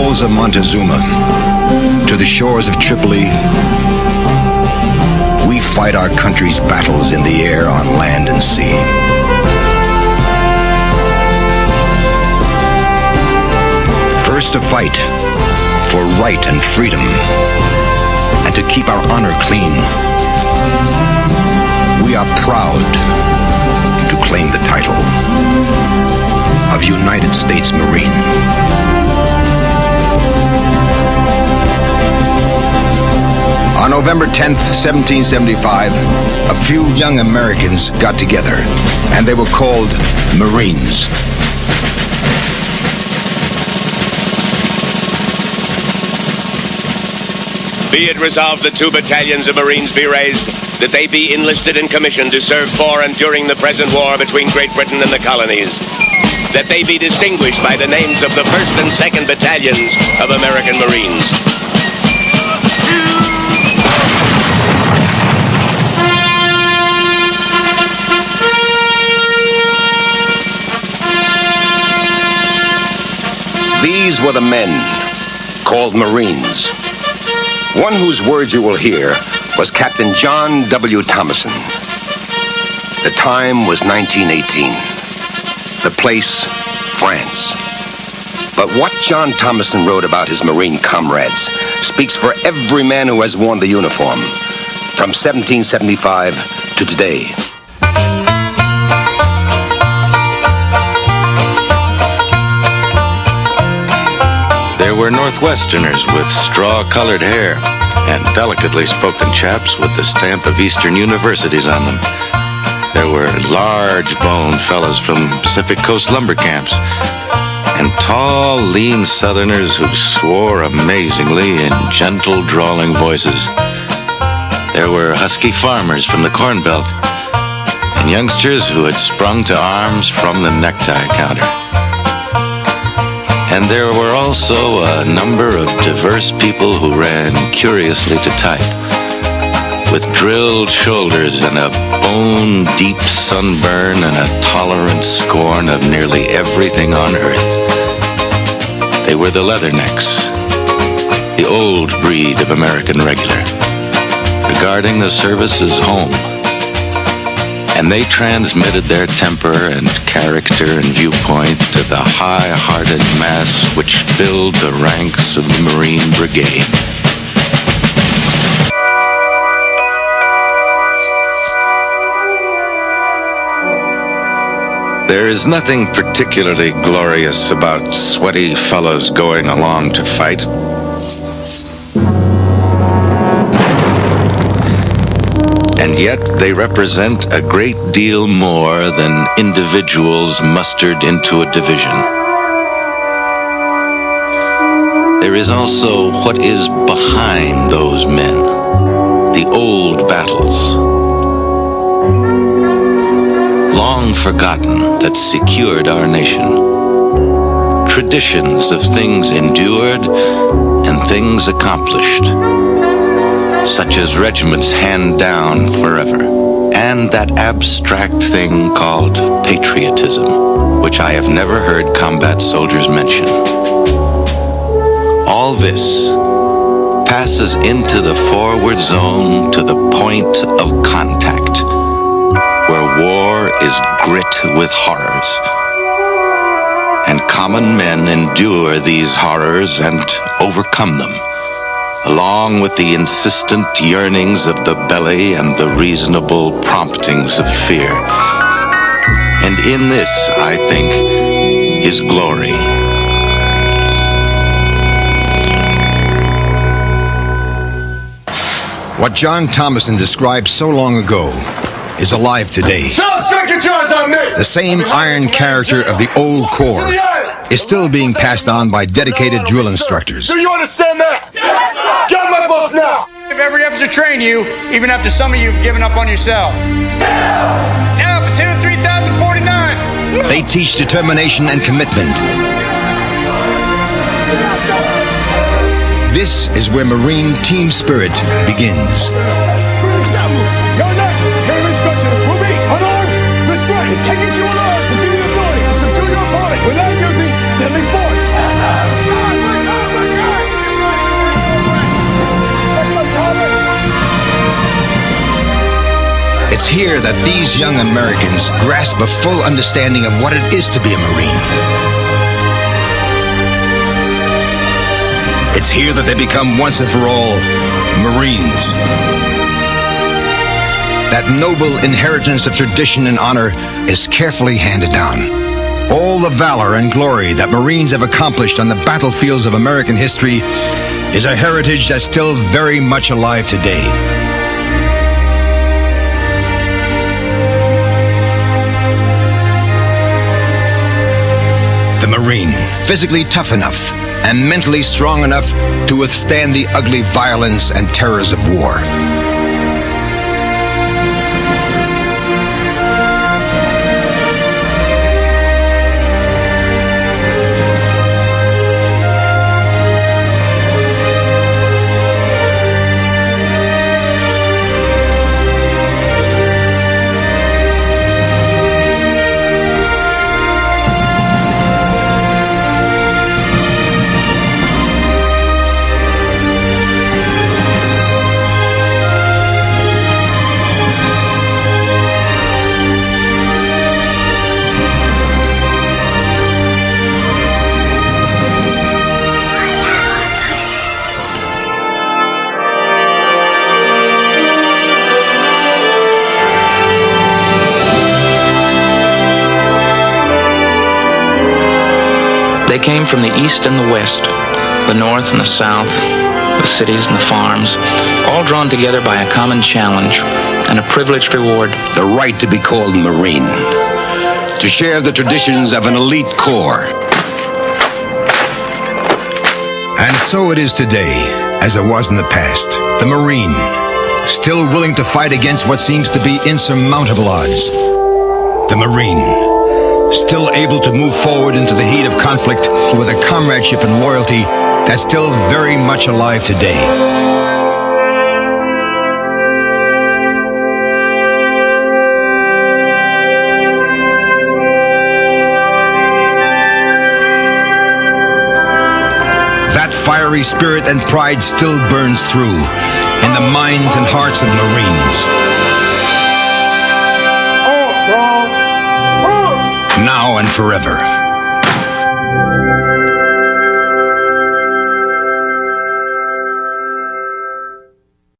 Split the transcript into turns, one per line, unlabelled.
walls of Montezuma to the shores of Tripoli, we fight our country's battles in the air, on land and sea. First to fight for right and freedom, and to keep our honor clean. We are proud to claim the title of United States Marine. On November 10th, 1775, a few young Americans got together, and they were called Marines.
Be it resolved that 2 battalions of Marines be raised, that they be enlisted and commissioned to serve for and during the present war between Great Britain and the colonies, that they be distinguished by the names of the 1st and 2nd battalions of American Marines.
These were the men called Marines. One whose words you will hear was Captain John W. Thomason. The time was 1918. The place, France. But what John Thomason wrote about his Marine comrades speaks for every man who has worn the uniform, from 1775 to today.
There were Northwesterners with straw-colored hair and delicately spoken chaps with the stamp of Eastern universities on them. There were large-boned fellows from Pacific Coast lumber camps and tall, lean Southerners who swore amazingly in gentle, drawling voices. There were husky farmers from the Corn Belt and youngsters who had sprung to arms from the necktie counter. And there were also a number of diverse people who ran curiously to type, with drilled shoulders and a bone-deep sunburn and a tolerant scorn of nearly everything on earth. They were the Leathernecks, the old breed of American regular, regarding the service as home. And they transmitted their temper and character and viewpoint to the high-hearted mass which filled the ranks of the Marine Brigade. There is nothing particularly glorious about sweaty fellows going along to fight. And yet they represent a great deal more than individuals mustered into a division. There is also what is behind those men, the old battles, long forgotten, that secured our nation, traditions of things endured and things accomplished, such as regiments hand down forever, and that abstract thing called patriotism, which I have never heard combat soldiers mention. All this passes into the forward zone to the point of contact, where war is grit with horrors, and common men endure these horrors and overcome them, along with the insistent yearnings of the belly and the reasonable promptings of fear. And in this, I think, is glory.
What John Thomason described so long ago is alive today. The same iron character of the old Corps is still being passed on by dedicated drill instructors.
Do you understand that? Yes, sir! Get on my bus now!
Every effort to train you, even after some of you have given up on yourself. Now, platoon 3049.
They teach determination and commitment. This is where Marine team spirit begins.
Taking you along will give you the ability to subdue your opponent without using deadly force.
It's here that these young Americans grasp a full understanding of what it is to be a Marine. It's here that they become once and for all Marines. That noble inheritance of tradition and honor is carefully handed down. All the valor and glory that Marines have accomplished on the battlefields of American history is a heritage that's still very much alive today. The Marine, physically tough enough and mentally strong enough to withstand the ugly violence and terrors of war.
They came from the east and the west, the north and the south, the cities and the farms, all drawn together by a common challenge and a privileged reward.
The right to be called Marine, to share the traditions of an elite corps. And so it is today, as it was in the past. The Marine, still willing to fight against what seems to be insurmountable odds. The Marine, still able to move forward into the heat of conflict with a comradeship and loyalty that's still very much alive today. That fiery spirit and pride still burns through in the minds and hearts of Marines. Now and forever.